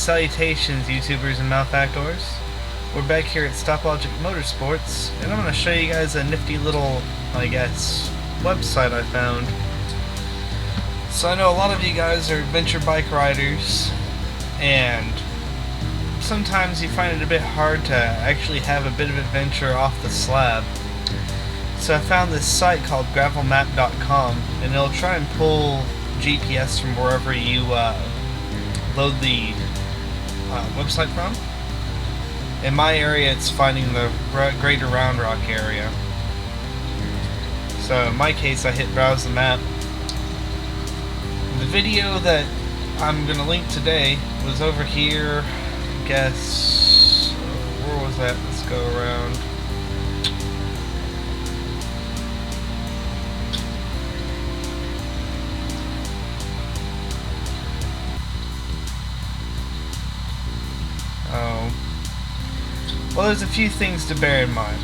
salutations, YouTubers and malefactors. We're back here at Stoplogic Motorsports, and I'm going to show you guys a nifty little, I guess, website I found. So I know a lot of you guys are adventure bike riders, and sometimes you find it a bit hard to actually have a bit of adventure off the slab. So I found this site called gravelmap.com, and it'll try and pull GPS from wherever you load the website from. In my area, it's finding the greater Round Rock area. So in my case, I hit browse the map. The video that I'm going to link today was over here, I guess, where was that? Let's go around. Well, there's a few things to bear in mind.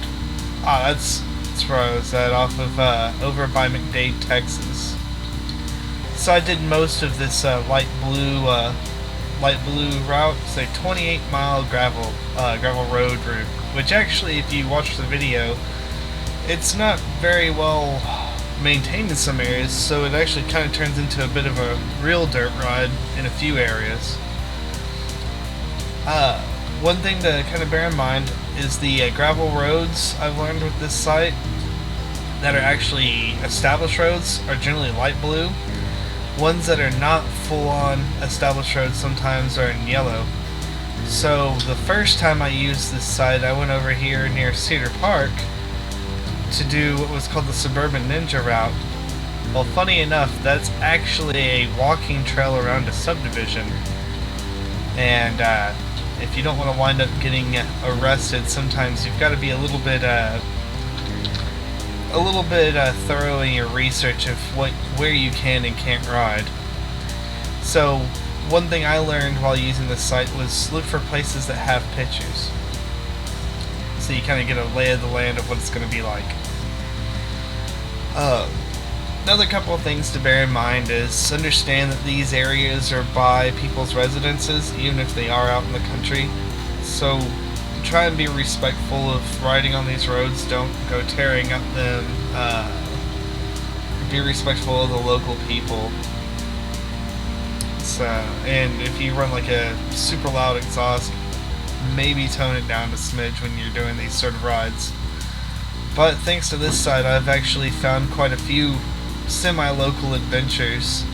That's where I was at, off of over by McDade, Texas. So I did most of this light blue route. It's a 28-mile gravel road route, which actually, if you watch the video, it's not very well maintained in some areas. So it actually kind of turns into a bit of a real dirt ride in a few areas. One thing to kind of bear in mind is the gravel roads I've learned with this site that are actually established roads are generally light blue. Ones that are not full-on established roads sometimes are in yellow. So the first time I used this site, I went over here near Cedar Park to do what was called the Suburban Ninja Route. Well, funny enough, that's actually a walking trail around a subdivision. And if you don't want to wind up getting arrested, sometimes you've got to be a little bit thorough in your research of where you can and can't ride. So one thing I learned while using this site was look for places that have pictures, so you kind of get a lay of the land of what it's going to be like. Another couple of things to bear in mind is understand that these areas are by people's residences, even if they are out in the country. So try and be respectful of riding on these roads. Don't go tearing up them. Be respectful of the local people. And if you run like a super loud exhaust, maybe tone it down a smidge when you're doing these sort of rides. But thanks to this site, I've actually found quite a few semi-local adventures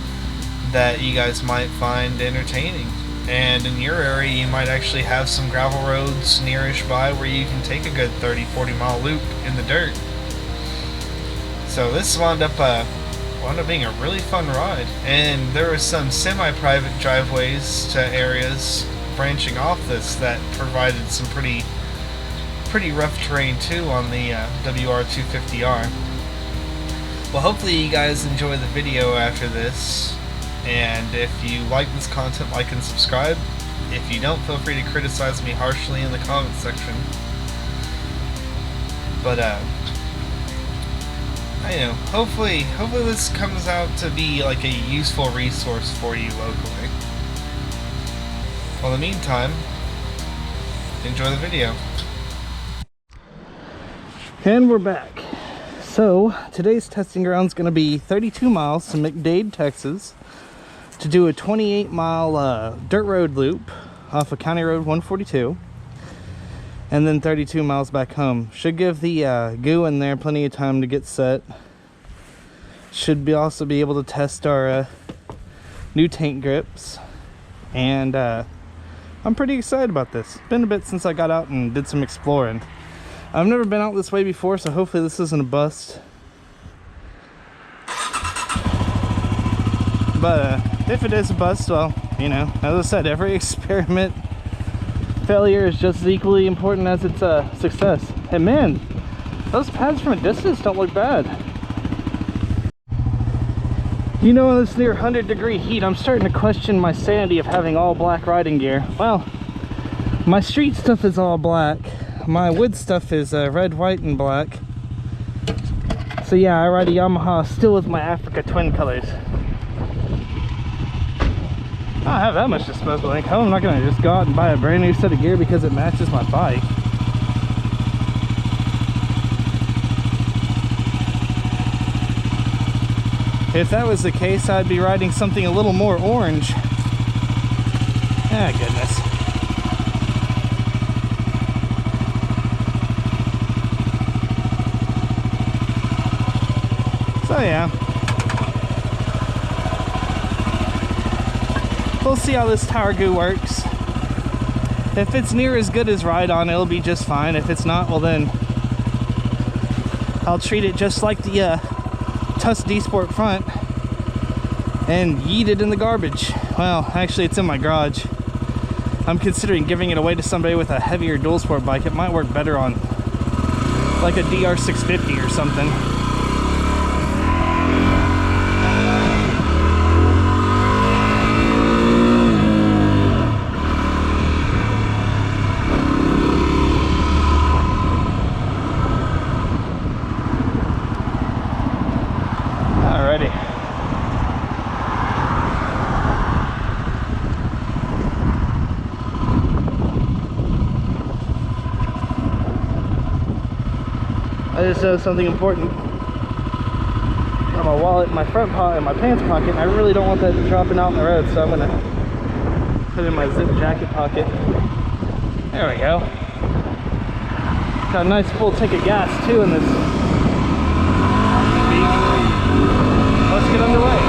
that you guys might find entertaining. And in your area, you might actually have some gravel roads nearish by where you can take a good 30-40 mile loop in the dirt. So this wound up being a really fun ride. And there were some semi-private driveways to areas branching off this that provided some pretty rough terrain too on the WR250R. Well, hopefully you guys enjoy the video after this, and if you like this content, like and subscribe. If you don't, feel free to criticize me harshly in the comment section. But I know, hopefully this comes out to be like a useful resource for you locally. Well, in the meantime, enjoy the video. And we're back. So today's testing ground is going to be 32 miles to McDade, Texas, to do a 28-mile dirt road loop off of County Road 142, and then 32 miles back home. Should give the goo in there plenty of time to get set. Should also be able to test our new tank grips, and I'm pretty excited about this. Been a bit since I got out and did some exploring. I've never been out this way before, so hopefully this isn't a bust. But if it is a bust, well, you know, as I said, every experiment failure is just as equally important as its success. And man, those pads from a distance don't look bad. You know, in this near 100-degree heat, I'm starting to question my sanity of having all black riding gear. Well, my street stuff is all black. My wood stuff is red, white, and black. So yeah, I ride a Yamaha still with my Africa twin colors. I don't have that much disposable income. I'm not gonna just go out and buy a brand new set of gear because it matches my bike. If that was the case, I'd be riding something a little more orange. Ah, goodness. So yeah. We'll see how this Tower Goo works. If it's near as good as Ride On, it'll be just fine. If it's not, well then I'll treat it just like the Tusk D Sport front and yeet it in the garbage. Well, actually it's in my garage. I'm considering giving it away to somebody with a heavier dual sport bike. It might work better on like a DR650 or something. I just know something important. Got my wallet in my front pocket, my pants pocket, and I really don't want that dropping out in the road, so I'm gonna put it in my zip jacket pocket. There we go. Got a nice full tank of gas too in this beast. Let's get underway.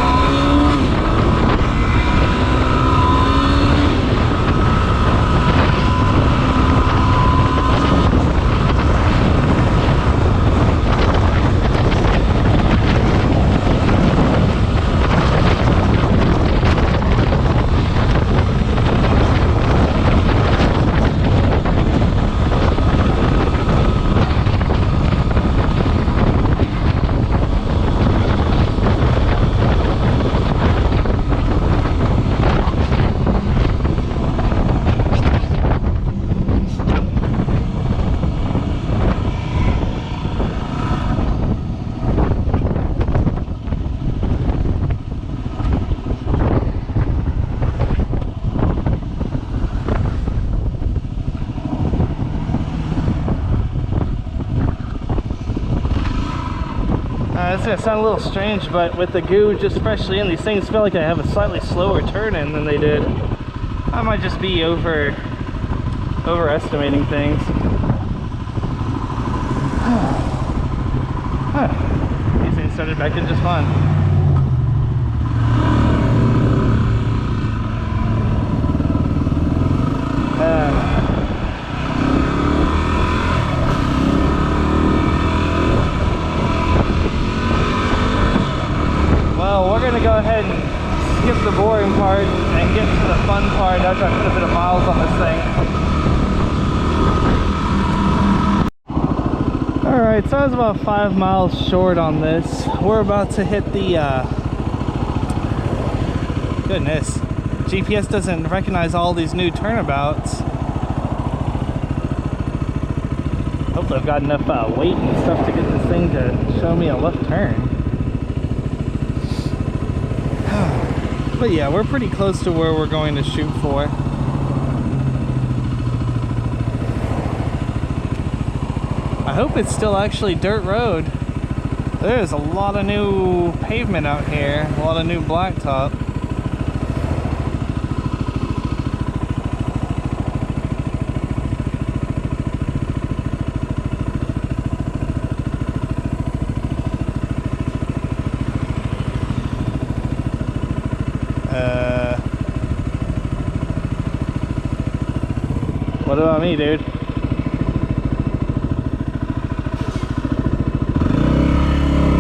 It's gonna sound a little strange, but with the goo just freshly in, these things feel like they have a slightly slower turn in than they did. I might just be overestimating things. These things started back in just fine. Well, we're gonna go ahead and skip the boring part and get to the fun part after I put a bit of miles on this thing. Alright, so I was about 5 miles short on this. We're about to hit the, goodness, GPS doesn't recognize all these new turnabouts. Hopefully I've got enough weight and stuff to get this thing to show me a left turn. But yeah, we're pretty close to where we're going to shoot for. I hope it's still actually dirt road. There's a lot of new pavement out here, a lot of new blacktop. What about me, dude?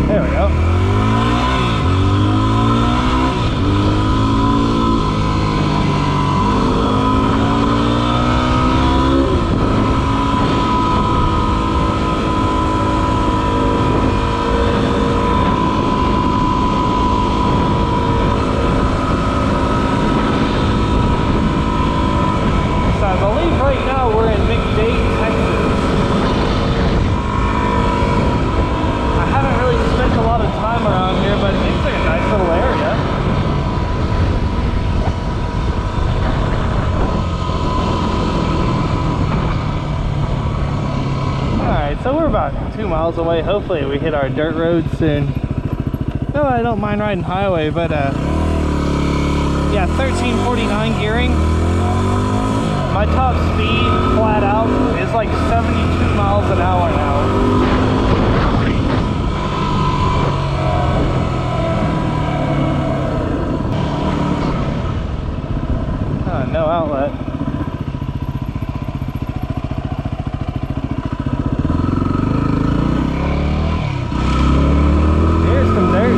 There we go. about 2 miles away. Hopefully we hit our dirt road soon. No, I don't mind riding highway, but yeah, 1349 gearing. My top speed flat out is like 72 miles an hour now. No outlet. Here's some dirt.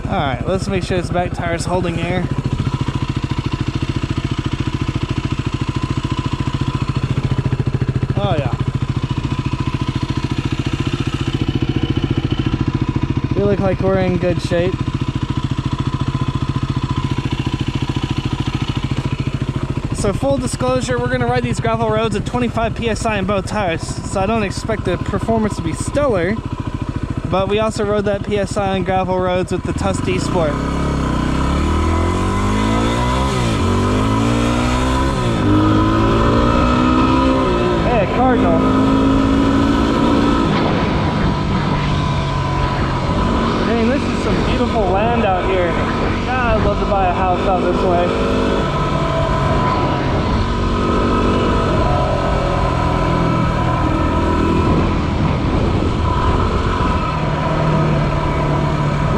Alright, let's make sure this back tire's holding air. Oh yeah. We look like we're in good shape. So full disclosure, we're going to ride these gravel roads at 25 PSI in both tires. So I don't expect the performance to be stellar. But we also rode that PSI on gravel roads with the Tusk D Sport. Hey, a Cardinal. Dang, this is some beautiful land out here. God, I'd love to buy a house out this way.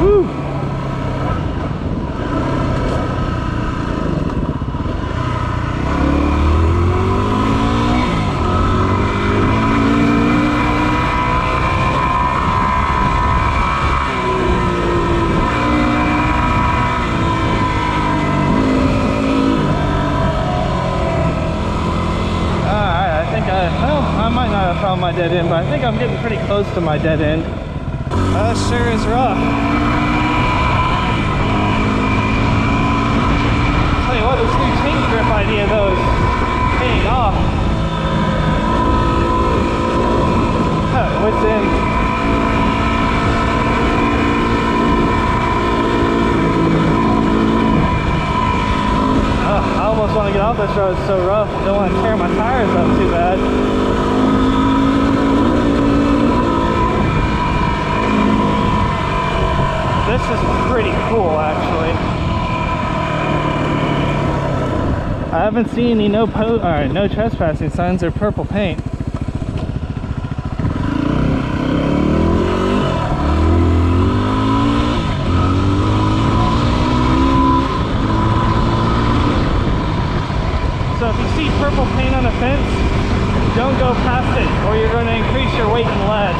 Woo! I might not have found my dead end, but I think I'm getting pretty close to my dead end. That sure is rough. Tell you what, this new chain grip idea though is paying off. What's in? I almost want to get off this road, it's so rough. I don't want to tear my tires up too bad. This is pretty cool, actually. I haven't seen any no trespassing signs or purple paint. So if you see purple paint on a fence, don't go past it or you're going to increase your weight in lead.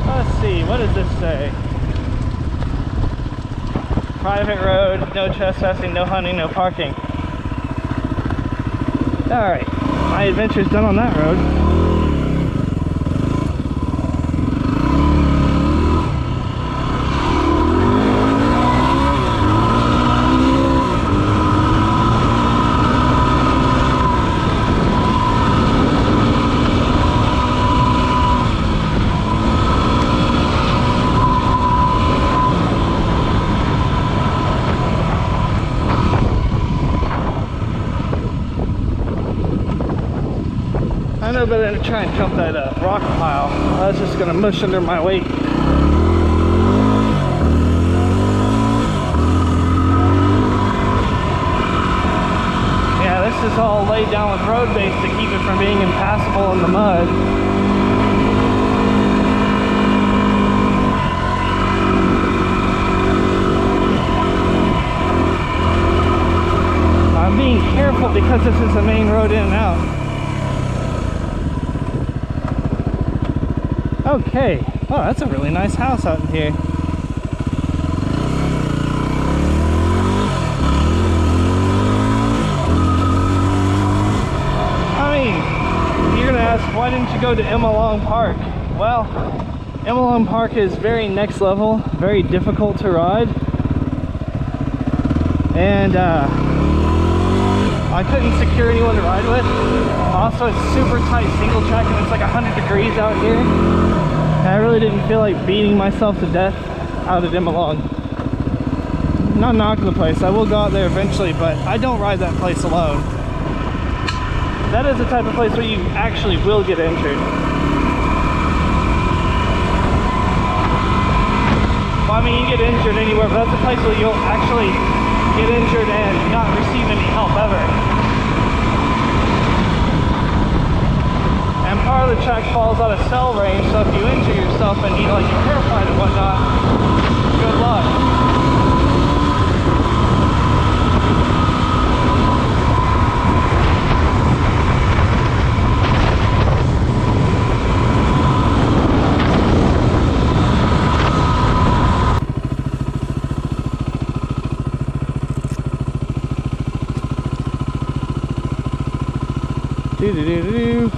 Let's see, what does this say? Private road, no trespassing, no hunting, no parking. Alright, my adventure's done on that road. I know better than to try and jump that rock pile. I was just gonna mush under my weight. Yeah, this is all laid down with road base to keep it from being impassable in the mud. I'm being careful because this is the main road in and out. Okay, oh, that's a really nice house out in here. I mean, you're gonna ask, why didn't you go to Emma Long Park? Well, Emma Long Park is very next level, very difficult to ride. And I couldn't secure anyone to ride with. Also, it's super tight single track and it's like 100 degrees out here. And I really didn't feel like beating myself to death out of Dimmalong. Not knocking the place, I will go out there eventually, but I don't ride that place alone. That is the type of place where you actually will get injured. Well, I mean, you get injured anywhere, but that's a place where you'll actually get injured and not receive any help ever. And part of the track falls on a cell range, so if you injure yourself and need like a terrified and whatnot, good luck. Do-do-do-do-do.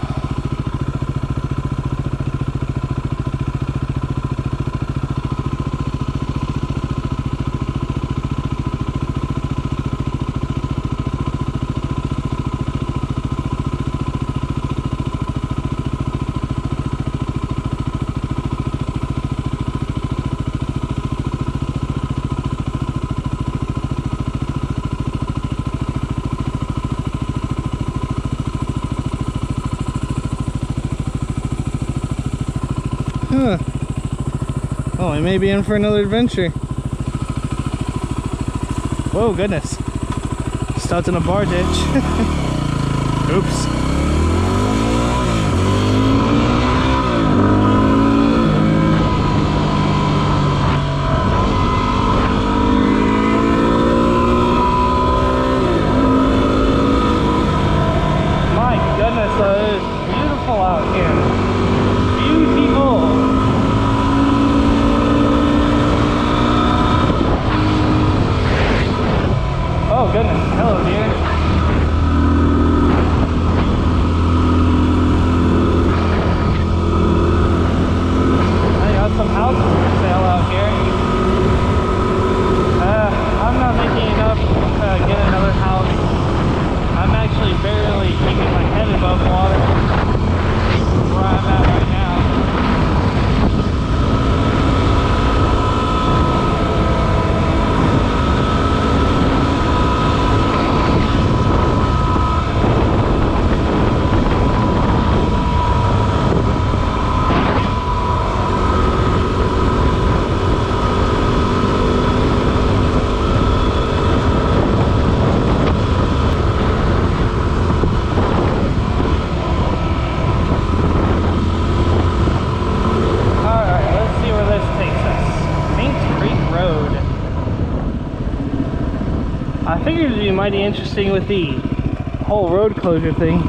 Huh. Oh, I may be in for another adventure. Whoa, goodness. Stuck in a bar ditch. Oops. My goodness, it is beautiful out here. Beautiful. Oh goodness, hello dear. I got some houses for sale out here. I'm not making enough to get another house. I'm actually barely keeping my head above water where I'm at right now. I figured it'd be mighty interesting with the whole road closure thing.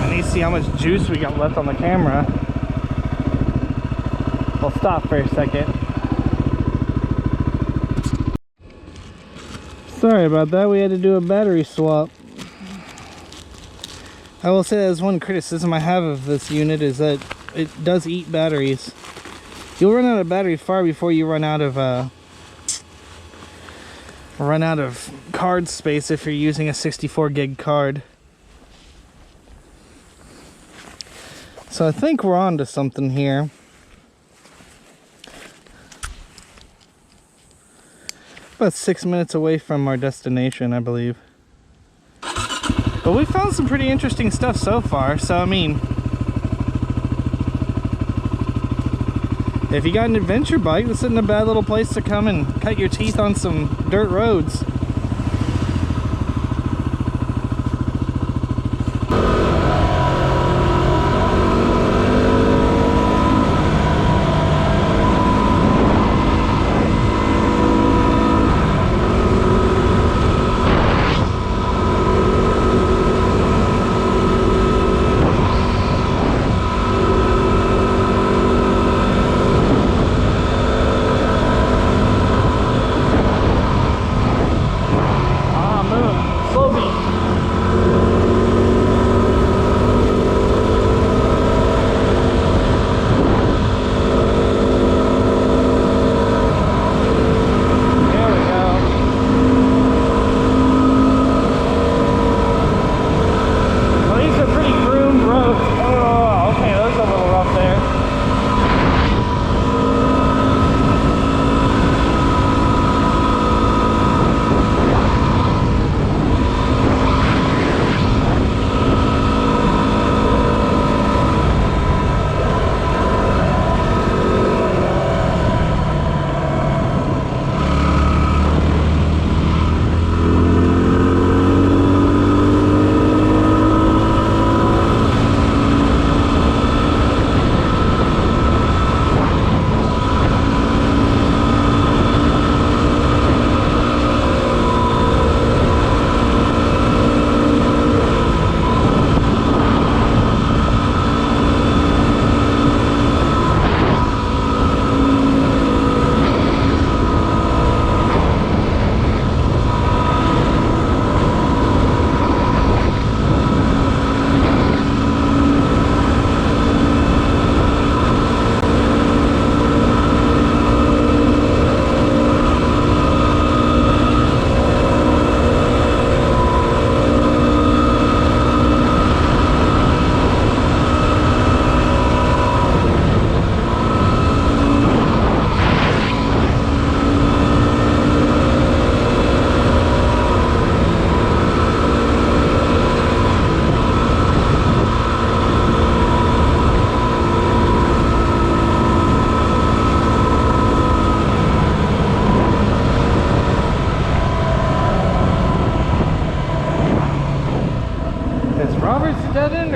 I need to see how much juice we got left on the camera. We'll stop for a second. Sorry about that, we had to do a battery swap. I will say that's one criticism I have of this unit is that it does eat batteries. You'll run out of battery far before you run out of card space if you're using a 64 gig card. So I think we're on to something here. About 6 minutes away from our destination, I believe. But we found some pretty interesting stuff so far, so I mean, if you got an adventure bike, this isn't a bad little place to come and cut your teeth on some dirt roads.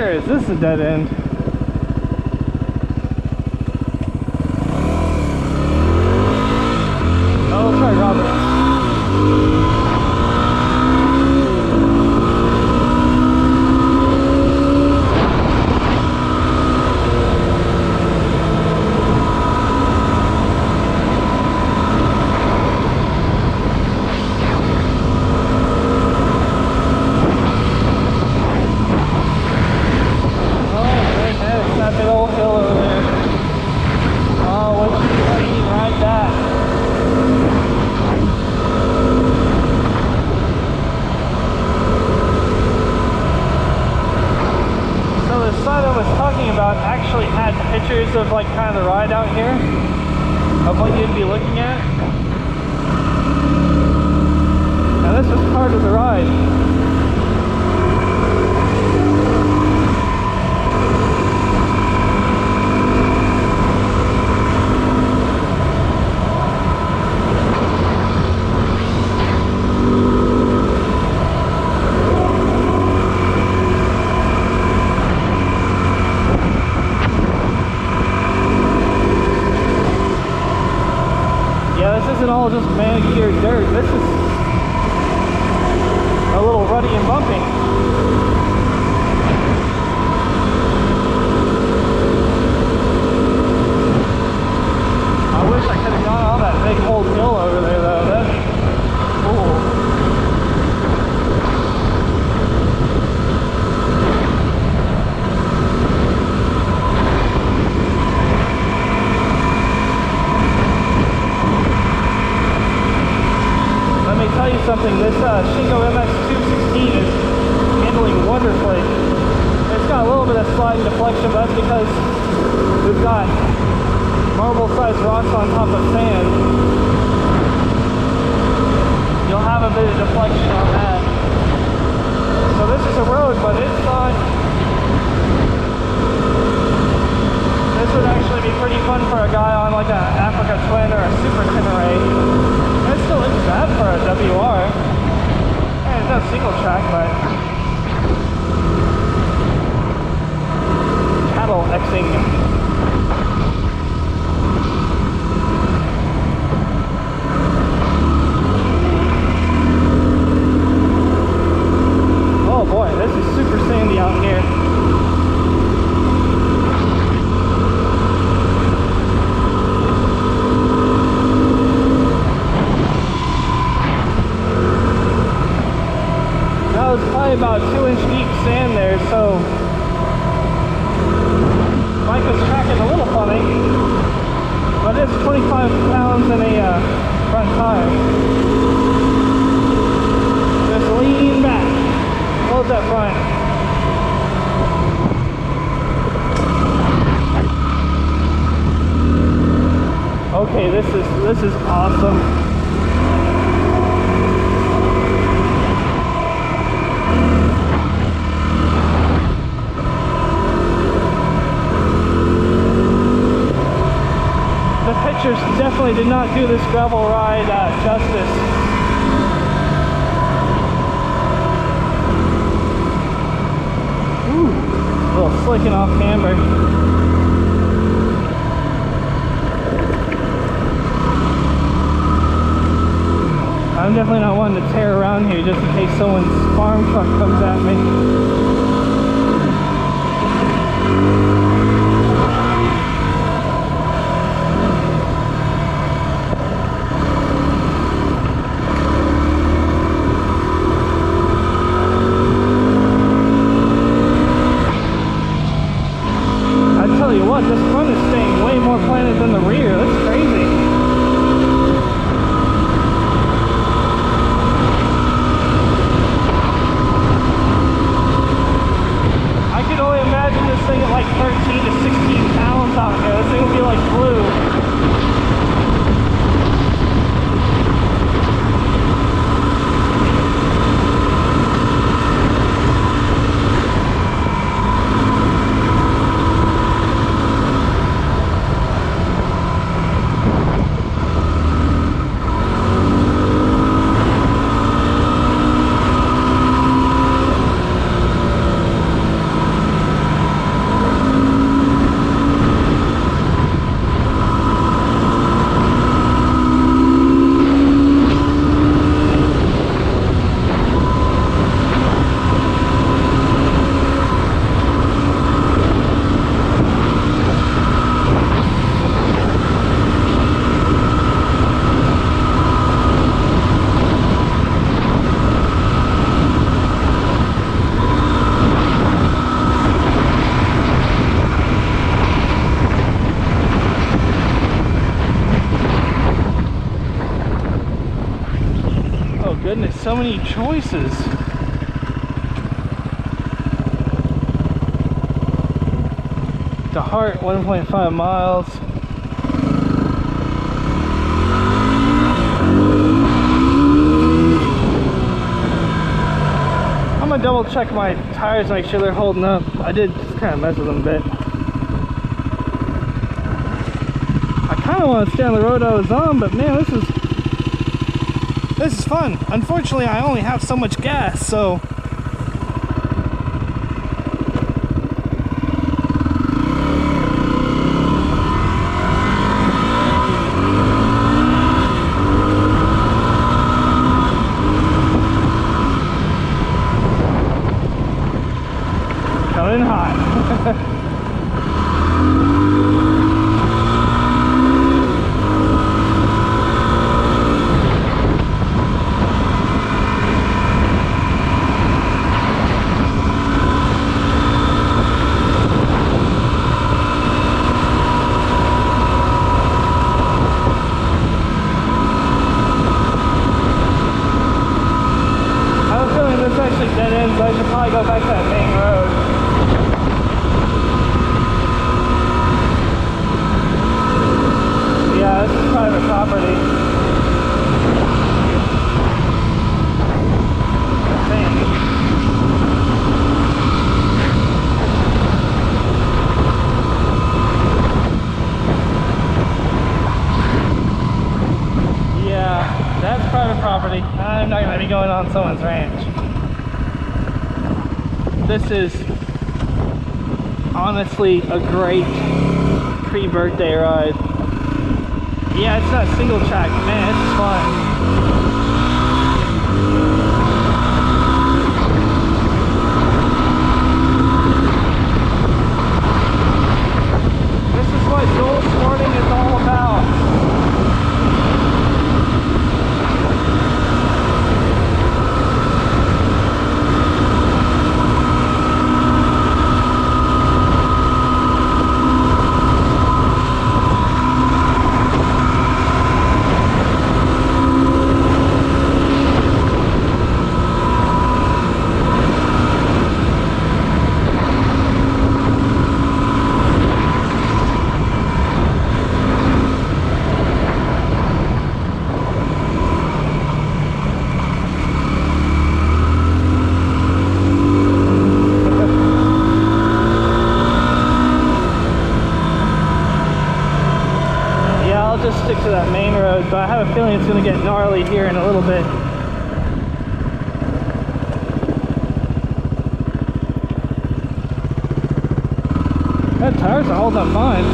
Or is this a dead end? Oh, let's try Roberts. Actually had pictures of like kind of the ride out here of what you'd be looking at, and this was part of the ride. This isn't all just manicured dirt. This is a little ruddy and bumpy. I wish I could have gone on that big old hill over there though. That'd be cool. Tell you something, this Shingo MX216 is handling wonderfully. It's got a little bit of sliding deflection, but that's because we've got marble-sized rocks on top of sand. You'll have a bit of deflection on that. So this is a road, but it's not. This would actually be pretty fun for a guy on like an Africa Twin or a Super Tenere. It still isn't bad for a WR. And it's no single track, but cattle Xing. Oh boy, this is super sandy out here. Probably about 2-inch deep sand there, so bike was tracking a little funny, but it's 25 pounds in a front tire. Just lean back, hold that front. Okay, this is awesome. Pictures definitely did not do this gravel ride justice. Ooh, a little slicking off camber. I'm definitely not wanting to tear around here just in case someone's farm truck comes at me. Tell you what, this front is staying way more planted than the rear. That's crazy. I can only imagine this thing at like There's so many choices. The Heart, 1.5 miles. I'm gonna double check my tires, make sure they're holding up. I did just kind of mess with them a bit. I kind of want to stay on the road I was on, but man, this is fun. Unfortunately, I only have so much gas, so coming hot. I have a feeling this actually dead ends, so I should probably go back to that main road. Yeah, this is private property. I think. Yeah, that's private property. I'm not going to be going on someone's ranch. This is honestly a great pre-birthday ride. Yeah, it's not single track, man, it's fun. This is what dual sporting is all about. Just stick to that main road, but I have a feeling it's going to get gnarly here in a little bit. That tires are holding up fine.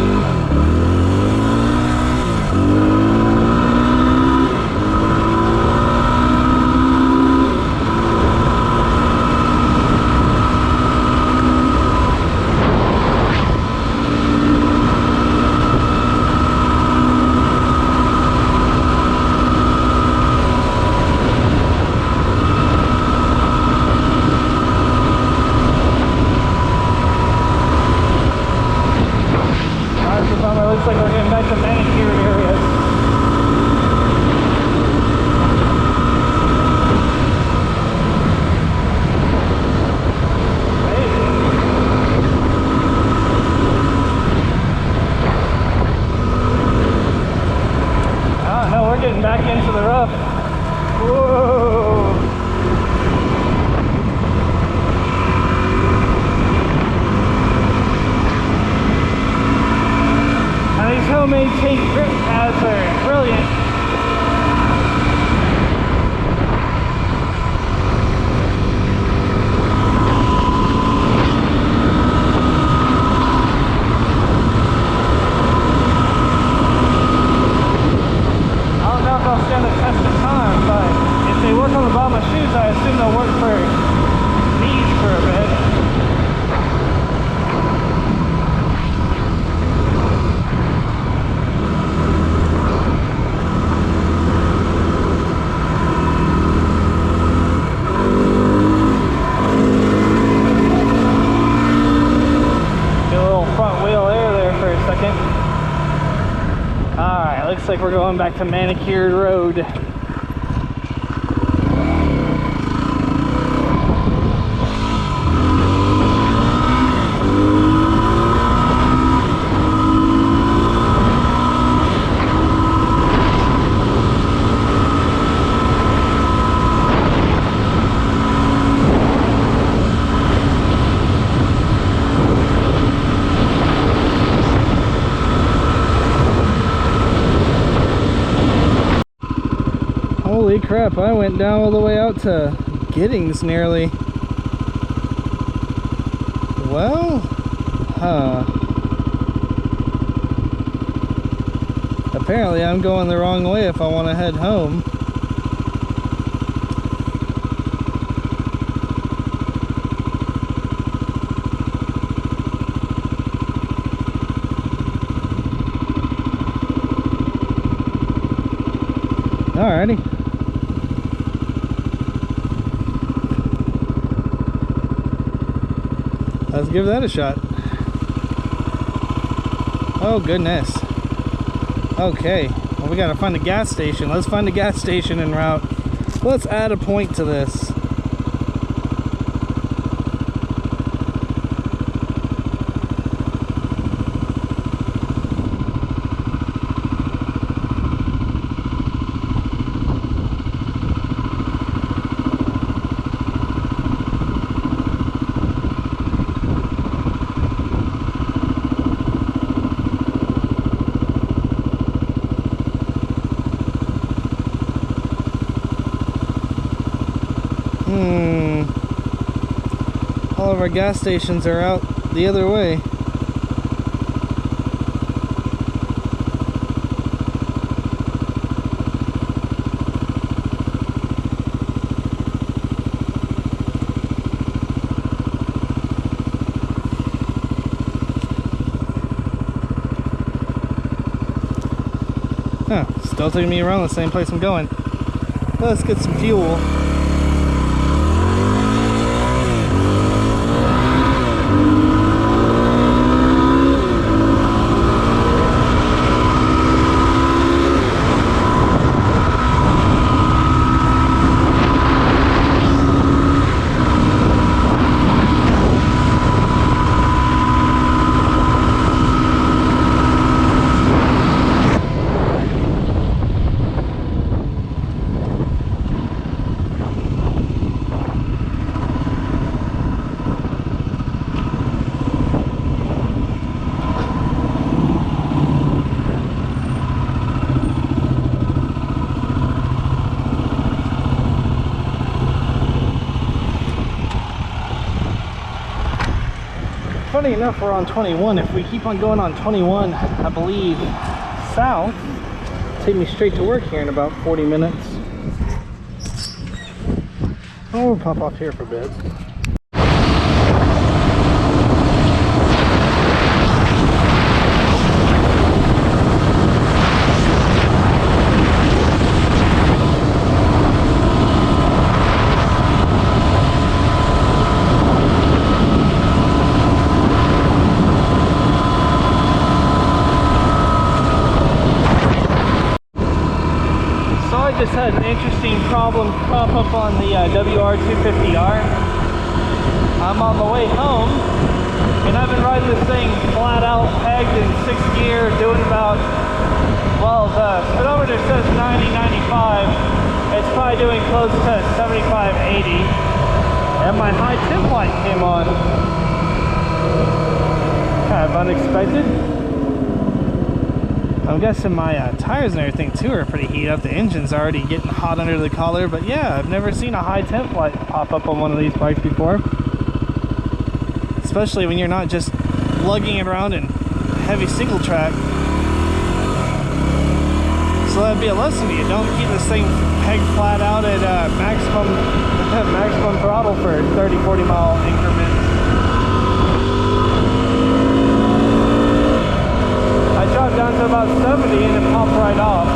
Looks like we're getting back to manicured areas. Maybe. I don't know, we're getting back into the rough. Whoa! These homemade tape grip pads are brilliant. I don't know if they'll stand the test of time, but if they work on the bottom of shoes, I assume they'll work for knees for a bit. Alright, looks like we're going back to manicured road. crap, I went down all the way out to Giddings nearly. Well, apparently I'm going the wrong way if I want to head home. Alrighty. Let's give that a shot. Oh goodness. Okay, well, we gotta find a gas station. Let's find a gas station en route. Let's add a point to this. All of our gas stations are out the other way. Huh, still taking me around the same place I'm going. Let's get some fuel. Funny enough, we're on 21. If we keep on going on 21, I believe, south, take me straight to work here in about 40 minutes. Oh, we'll pop off here for a bit. Just had an interesting problem crop up on the WR250R. I'm on the way home, and I've been riding this thing flat out, pegged in 6th gear, doing about, well, the speedometer says 90, 95. It's probably doing close to 75, 80. And my high temp light came on. Kind of unexpected. I'm guessing my tires and everything too are pretty heated up. The engine's already getting hot under the collar, but yeah, I've never seen a high temp light pop up on one of these bikes before. Especially when you're not just lugging it around in heavy single track. So that'd be a lesson to you. Don't keep this thing pegged flat out at maximum throttle for 30-40 mile increments. I dropped down to about 70 and it popped right off.